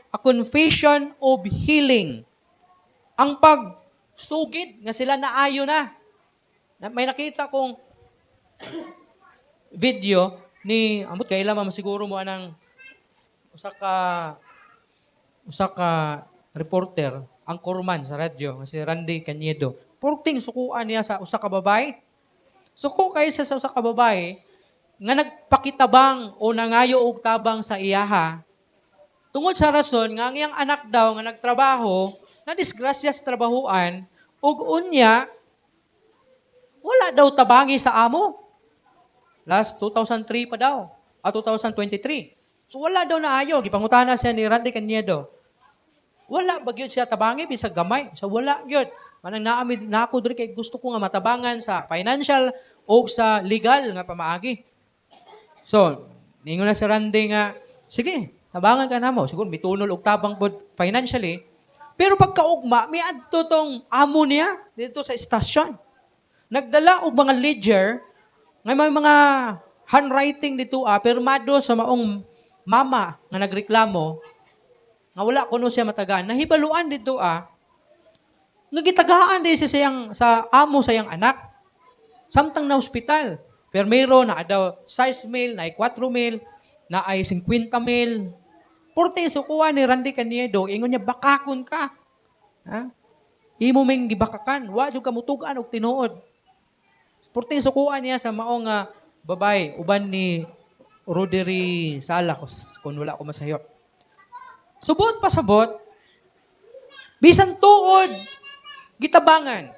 a confession of healing. Ang pagsugid nga sila naayo na. May nakita kong video ni amot kailan man siguro mo anang usa ka reporter ang kurman sa radyo nga si Randy Cañedo. Porting sukuan niya sa usa ka babae. Suko kayo sa usa ka babae nga nagpakitabang o nangayo og tabang sa iyaha. Tungod sa rason nga ang iyang anak daw nga nagtrabaho, na disgrasya sa trabahuan, ug unya wala daw tabangi sa amo. Last 2003 pa daw, 2023. So wala daw naayo, gipangutana siya ni Randy Cañedo. Wala ba gyud siya tabangi bisag gamay? So wala gyud. Manang naamid na ako diri kay gusto ko nga matabangan sa financial o sa legal nga pamaagi. So, ningon na si Randy nga, sige, tabangan ka na mo. Siguro mitunol og tabang pod financially. Pero pagkaugma, may adto tong amo niya dito sa estasyon. Nagdala og mga ledger, nga may mga handwriting dito pirmado sa maong mama nga nagreklamo, nga wala kuno siya matagaan. Nahibaluan dito nga gitagaan din siya sa amo sa iyang anak. Samtang na ospital. Permero na daw 6 mil, na ay 4 mil, na ay 50 mil. Porte sukuan ni Randy Cañedo, ingon niya, bakakon ka. Ha? Imo ming gibakakan, wa jud ka mutugan og tinuod. Porte sukuan niya sa maong babae, uban ni Roderi Sala, kung wala ko masayop. Subot pa sabot, bisan tuod, gitabangan.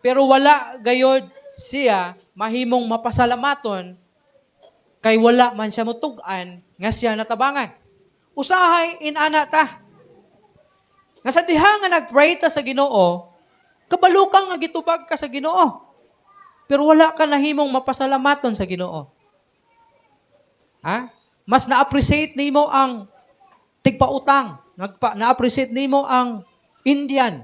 Pero wala gayod siya mahimong mapasalamaton kay wala man siya mutugan nga siya natabangan. Usahay inana ta. Nga sa diha nga nagpray ta sa Ginoo, kabalukang nga gitubag ka sa Ginoo. Pero wala ka nahimong mapasalamaton sa Ginoo. Ha? Mas na-appreciate nimo ang tigpautang, na-appreciate nimo ang Indian,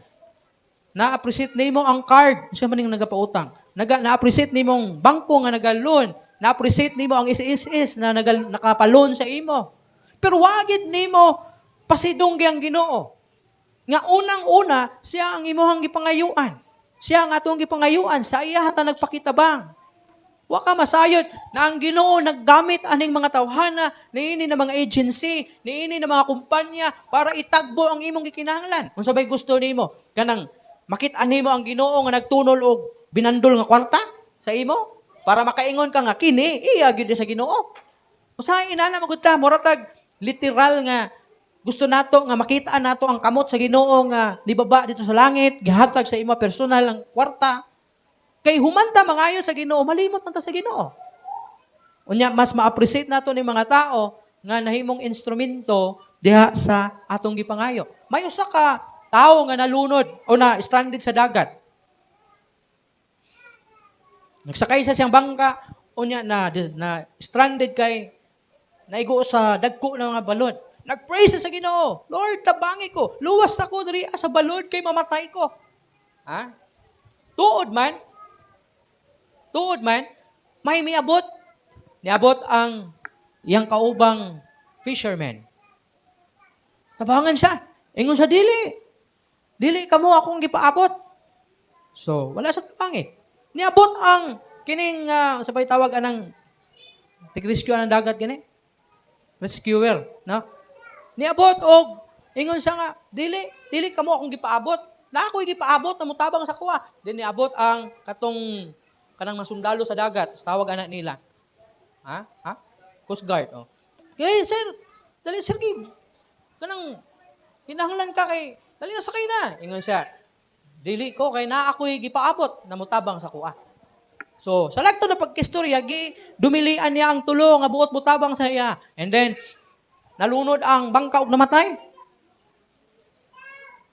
na-appreciate nimo ang card, siya maning nagapautang. Na-appreciate nimong bangko nga nagalon. Na-appreciate nimo ang is na nakapalon sa imo. Pero wagid nimo pasidong ang Ginoo. Nga unang-una, siya ang imuhang gipangayuan. Siya ang atong gipangayuan. Sa iya hata nagpakitabang. Wa ka masayod na ang Ginoo naggamit aning mga tawhana, niini na mga agency, niini na mga kumpanya para itagbo ang imong gikinahanglan. Kung sabay gusto nimo, kanang makit-an nimo ang Ginoo nga nagtunol og binandol nga kwarta sa imo para makaingon ka nga kini iya gyud sa Ginoo. Usahay inana magud ta moratag literal nga gusto nato nga makita nato ang kamot sa Ginoo nga nibaba dito sa langit, gihatag sa imo personal ang kwarta. Kay humanta mangayo sa Ginoo, malimot man ta sa Ginoo. Unya mas ma-appreciate nato ni mga tao nga nahimong instrumento diha sa atong gipangayo. May usa ka tao nga nalunod o na stranded sa dagat. Nagsakay sa siyang bangka, unya na stranded kay naigo sa dagko ng mga balod. Nag-pray sa Ginoo, Lord, tabangi ko. Luwas ako diri sa balod kay mamatay ko. Ha? Tuod man, may miabot. Niabot ang iyang kaubang fisherman. Tabangan siya. Ingon sa dili. Dili kamo akong gipaabot. So, wala sa tabangi. Niabot ang kining sabay tawag anang tig-rescue ang dagat gani. Rescuer, no? Niabot og ingon siya nga, dili kamo akong gipaabot. Na ako'y gipaabot na mutabang sa kuha. Then niabot ang kanang masundalo sa dagat. Tawag anak nila. Ha? Coast Guard, oh. Kaya, sir, dali sir Gib. Kanang kinahanglan ka kay dali na sakay na. Ingon siya. Dili ko kay na ako'y gipaabot na mutabang sa kuha. So, sa lagto na pagkistorya, dumilian niya ang tulo nga buot mutabang sa iya. And then, nalunod ang bangka ug namatay.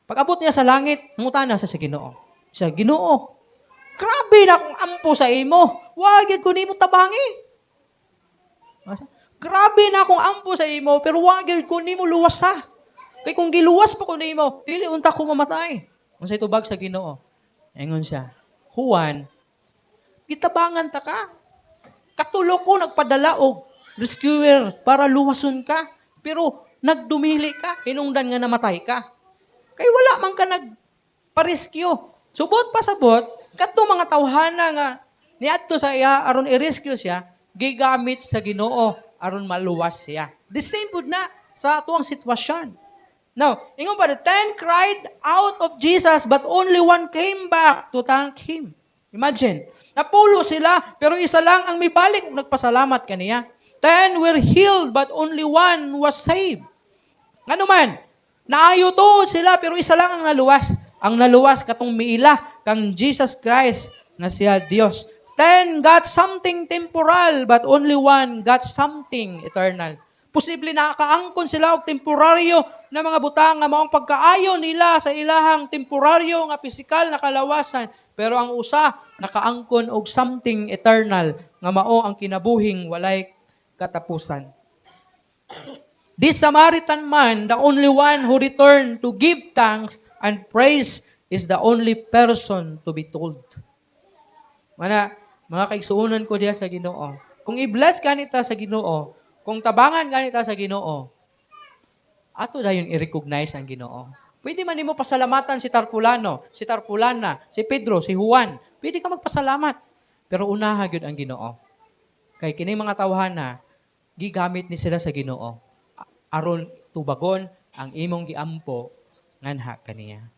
Pag-abot niya sa langit, mutana sa Ginoo. Siya, Ginoo, grabe na akong ampo sa imo. Wag ko nimo tabangi. Grabe na akong ampo sa imo, pero wag ko nimo luwas ha. Kay kung giluwas pa ko nimo, dili unta ko mamatay. Unsay tubag sa Ginoo? Ingon siya, Juan, gitabangan ta ka. Katulo ko nagpadala og rescuer para luwason ka. Pero nagdumili ka, hinungdan nga namatay ka. Kay wala man ka nagpa-rescue. Subot pa sabot, kadto mga tawhana nga niadto sa iya aron i-rescue siya, gigamit sa Ginoo aron maluwas siya. The same pud na sa atuang sitwasyon. Now, ingon pa, the 10 cried out of Jesus, but only one came back to thank Him. Imagine, napulo sila, pero isa lang ang may balik, nagpasalamat kaniya. 10 were healed, but only one was saved. Ano man, naayo to sila, pero isa lang ang naluwas. Ang naluwas katong miila, kang Jesus Christ, na siya Dios. 10 got something temporal, but only one got something eternal. Posible nakakaangkon sila og temporaryo na mga butang nga maong pagkaayo nila sa ilahang temporaryo nga pisikal na kalawasan. Pero ang usa, nakaangkon og something eternal nga mao ang kinabuhing walay katapusan. This Samaritan man, the only one who returned to give thanks and praise, is the only person to be told. Mga kaigsuunan ko diya sa Ginoo. Kung i-bless kanita sa Ginoo, kung tabangan ganita sa Ginoo, ato dayon i-recognize ang Ginoo. Pwede man nimo pasalamatan si Tarpulano, si Tarpulana, si Pedro, si Juan. Pwede ka magpasalamat. Pero unaha gyud ang Ginoo. Kay kini mga tawhana, gigamit ni sila sa Ginoo aron tubagon ang imong giampo nganha kaniya.